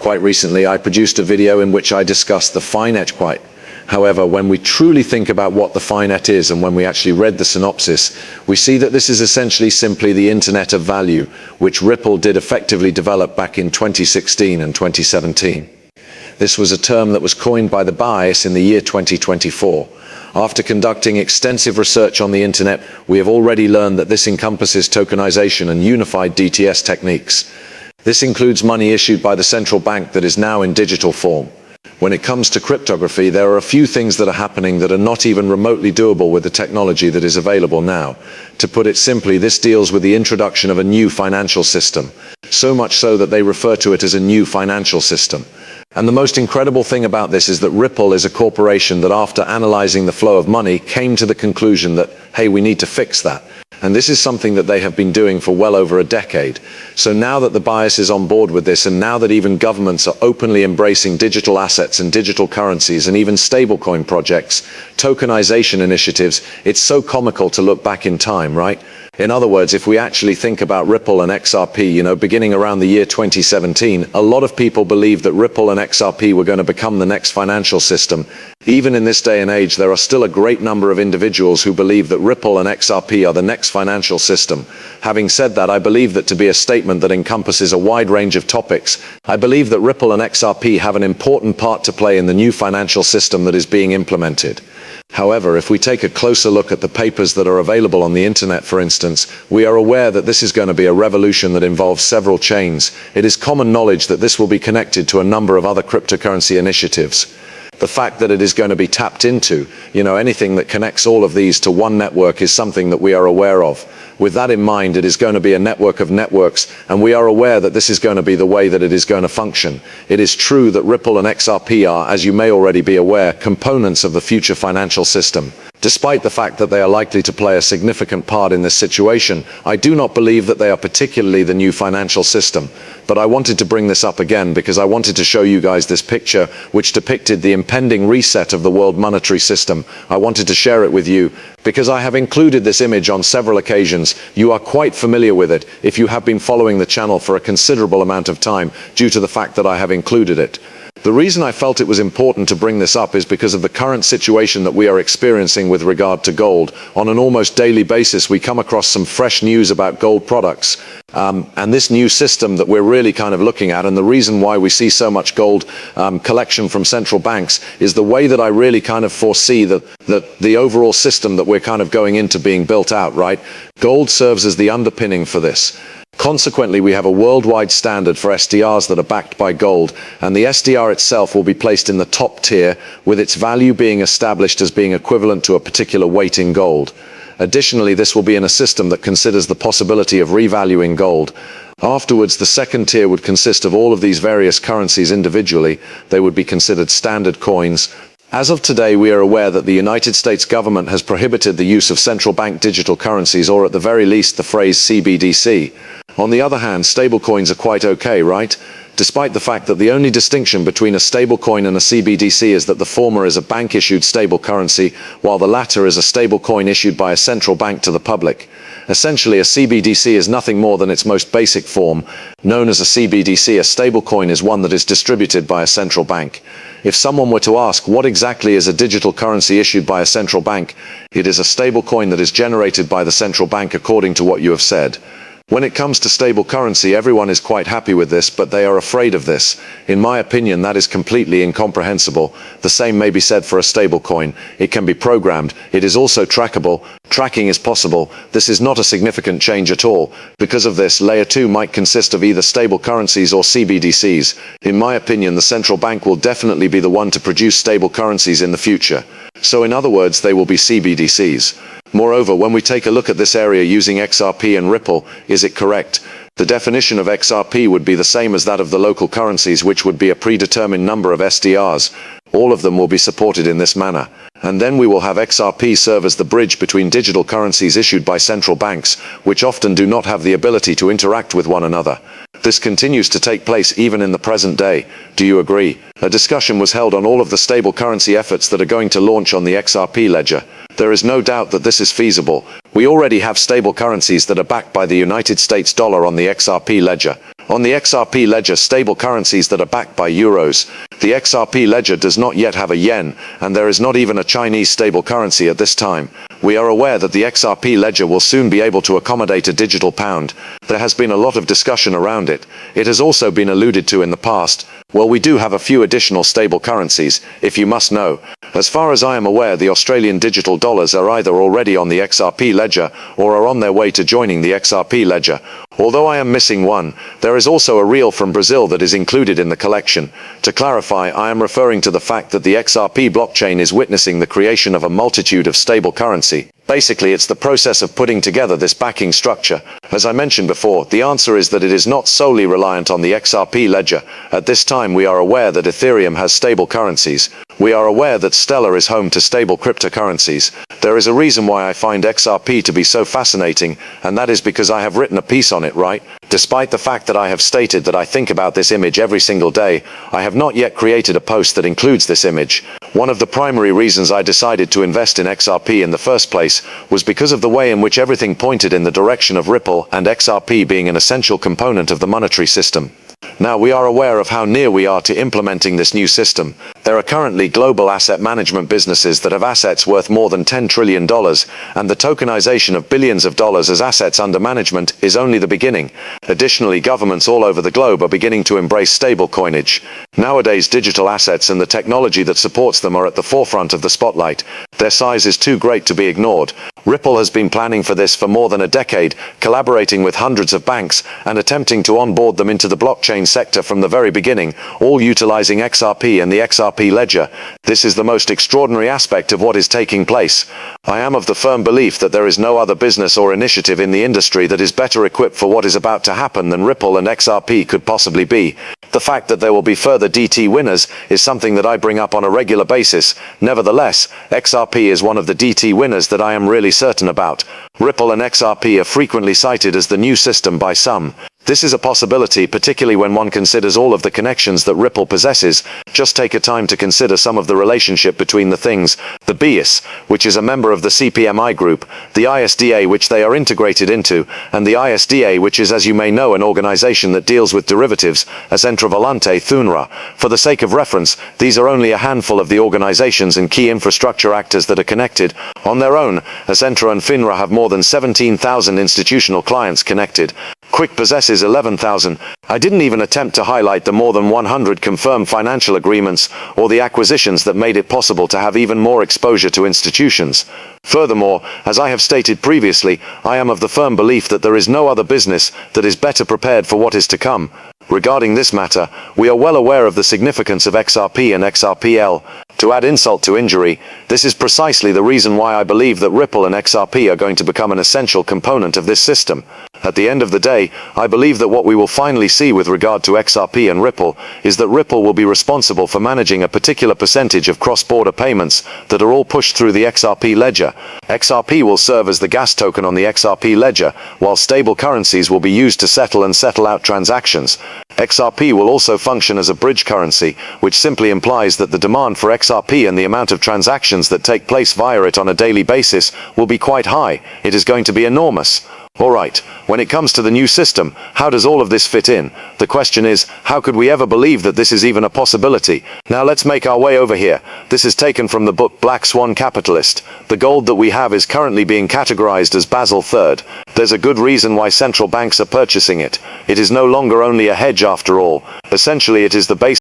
Quite recently, I produced a video in which I discussed the Finet quite. However, when we truly think about what the Finet is and when we actually read the synopsis, we see that this is essentially simply the Internet of Value, which Ripple did effectively develop back in 2016 and 2017. This was a term that was coined by the bias in the year 2024. After conducting extensive research on the Internet, we have already learned that this encompasses tokenization and unified DTS techniques. This includes money issued by the central bank that is now in digital form. When it comes to cryptography, there are a few things that are happening that are not even remotely doable with the technology that is available now. To put it simply, this deals with the introduction of a new financial system, so much so that they refer to it as a new financial system. And the most incredible thing about this is that Ripple is a corporation that, after analyzing the flow of money, came to the conclusion that, hey, we need to fix that. And this is something that they have been doing for well over a decade. So now that the bias is on board with this, and now that even governments are openly embracing digital assets and digital currencies and even stablecoin projects, tokenization initiatives, it's so comical to look back in time, right? In other words, if we actually think about Ripple and XRP, beginning around the year 2017, a lot of people believed that Ripple and XRP were going to become the next financial system. Even in this day and age, there are still a great number of individuals who believe that Ripple and XRP are the next financial system. Having said that, I believe that to be a statement that encompasses a wide range of topics. I believe that Ripple and XRP have an important part to play in the new financial system that is being implemented. However, if we take a closer look at the papers that are available on the internet, for instance, we are aware that this is going to be a revolution that involves several chains. It is common knowledge that this will be connected to a number of other cryptocurrency initiatives. The fact that it is going to be tapped into, anything that connects all of these to one network is something that we are aware of. With that in mind, it is going to be a network of networks, and we are aware that this is going to be the way that it is going to function. It is true that Ripple and XRP are, as you may already be aware, components of the future financial system. Despite the fact that they are likely to play a significant part in this situation, I do not believe that they are particularly the new financial system. But I wanted to bring this up again because I wanted to show you guys this picture which depicted the impending reset of the world monetary system. I wanted to share it with you because I have included this image on several occasions. You are quite familiar with it if you have been following the channel for a considerable amount of time due to the fact that I have included it. The reason I felt it was important to bring this up is because of the current situation that we are experiencing with regard to gold. On an almost daily basis, we come across some fresh news about gold products. And this new system that we're really kind of looking at, and the reason why we see so much gold collection from central banks, is the way that I really kind of foresee that the overall system that we're kind of going into being built out, right? Gold serves as the underpinning for this. Consequently, we have a worldwide standard for SDRs that are backed by gold, and the SDR itself will be placed in the top tier, with its value being established as being equivalent to a particular weight in gold. Additionally, this will be in a system that considers the possibility of revaluing gold. Afterwards, the second tier would consist of all of these various currencies individually. They would be considered standard coins. As of today, we are aware that the United States government has prohibited the use of central bank digital currencies, or at the very least the phrase CBDC. On the other hand, stablecoins are quite okay, right? Despite the fact that the only distinction between a stablecoin and a CBDC is that the former is a bank-issued stable currency, while the latter is a stablecoin issued by a central bank to the public. Essentially, a CBDC is nothing more than its most basic form. Known as a CBDC, a stablecoin is one that is distributed by a central bank. If someone were to ask what exactly is a digital currency issued by a central bank, it is a stablecoin that is generated by the central bank according to what you have said. When it comes to stable currency, everyone is quite happy with this, but they are afraid of this. In my opinion, that is completely incomprehensible. The same may be said for a stable coin. It can be programmed. It is also trackable. Tracking is possible. This is not a significant change at all. Because of this, Layer 2 might consist of either stable currencies or CBDCs. In my opinion, the central bank will definitely be the one to produce stable currencies in the future. So in other words, they will be CBDCs. Moreover, when we take a look at this area using XRP and Ripple, is it correct? The definition of XRP would be the same as that of the local currencies, which would be a predetermined number of SDRs. all of them will be supported in this manner. And then we will have XRP serve as the bridge between digital currencies issued by central banks, which often do not have the ability to interact with one another. This continues to take place even in the present day. Do you agree? A discussion was held on all of the stable currency efforts that are going to launch on the XRP ledger. There is no doubt that this is feasible. We already have stable currencies that are backed by the United States dollar on the XRP ledger. On the XRP ledger, stable currencies that are backed by euros. The XRP ledger does not yet have a yen, and there is not even a Chinese stable currency at this time. We are aware that the XRP ledger will soon be able to accommodate a digital pound. There has been a lot of discussion around it. It has also been alluded to in the past. Well, we do have a few additional stable currencies, if you must know. As far as I am aware, the Australian digital dollars are either already on the XRP ledger or are on their way to joining the XRP ledger. Although I am missing one, there is also a real from Brazil that is included in the collection. To clarify, I am referring to the fact that the XRP blockchain is witnessing the creation of a multitude of stable currency. Basically, it's the process of putting together this backing structure. As I mentioned before, the answer is that it is not solely reliant on the XRP ledger. At this time, we are aware that Ethereum has stable currencies. We are aware that Stellar is home to stable cryptocurrencies. There is a reason why I find XRP to be so fascinating, and that is because I have written a piece on it, right? Despite the fact that I have stated that I think about this image every single day, I have not yet created a post that includes this image. One of the primary reasons I decided to invest in XRP in the first place was because of the way in which everything pointed in the direction of Ripple and XRP being an essential component of the monetary system. Now, we are aware of how near we are to implementing this new system. There are currently global asset management businesses that have assets worth more than $10 trillion, and the tokenization of billions of dollars as assets under management is only the beginning. Additionally, governments all over the globe are beginning to embrace stable coinage. Nowadays, digital assets and the technology that supports them are at the forefront of the spotlight. Their size is too great to be ignored. Ripple has been planning for this for more than a decade, collaborating with hundreds of banks and attempting to onboard them into the blockchain sector from the very beginning, all utilizing XRP and the XRP ledger. This is the most extraordinary aspect of what is taking place. I am of the firm belief that there is no other business or initiative in the industry that is better equipped for what is about to happen than Ripple and XRP could possibly be. The fact that there will be further DT winners is something that I bring up on a regular basis. Nevertheless, XRP is one of the DT winners that I am really certain about. Ripple and XRP are frequently cited as the new system by some. This is a possibility, particularly when one considers all of the connections that Ripple possesses. Just take a time to consider some of the relationship between the things. The BIS, which is a member of the CPMI group, the ISDA, which they are integrated into, and the ISDA, which is, as you may know, an organization that deals with derivatives, as Volante Thunra. For the sake of reference, these are only a handful of the organizations and key infrastructure actors that are connected. On their own, Acentra and FINRA have more than 17,000 institutional clients connected. Quick possesses 11,000. I didn't even attempt to highlight the more than 100 confirmed financial agreements or the acquisitions that made it possible to have even more exposure to institutions. Furthermore, as I have stated previously, I am of the firm belief that there is no other business that is better prepared for what is to come. Regarding this matter, we are well aware of the significance of XRP and XRPL. To add insult to injury, this is precisely the reason why I believe that Ripple and XRP are going to become an essential component of this system. At the end of the day, I believe that what we will finally see with regard to XRP and Ripple is that Ripple will be responsible for managing a particular percentage of cross-border payments that are all pushed through the XRP ledger. XRP will serve as the gas token on the XRP ledger, while stable currencies will be used to settle and settle out transactions. XRP will also function as a bridge currency, which simply implies that the demand for XRP and the amount of transactions that take place via it on a daily basis will be quite high. It is going to be enormous. Alright, when it comes to the new system, how does all of this fit in? The question is, how could we ever believe that this is even a possibility? Now let's make our way over here. This is taken from the book Black Swan Capitalist. The gold that we have is currently being categorized as Basel III. There's a good reason why central banks are purchasing it. It is no longer only a hedge after all. Essentially, it is the base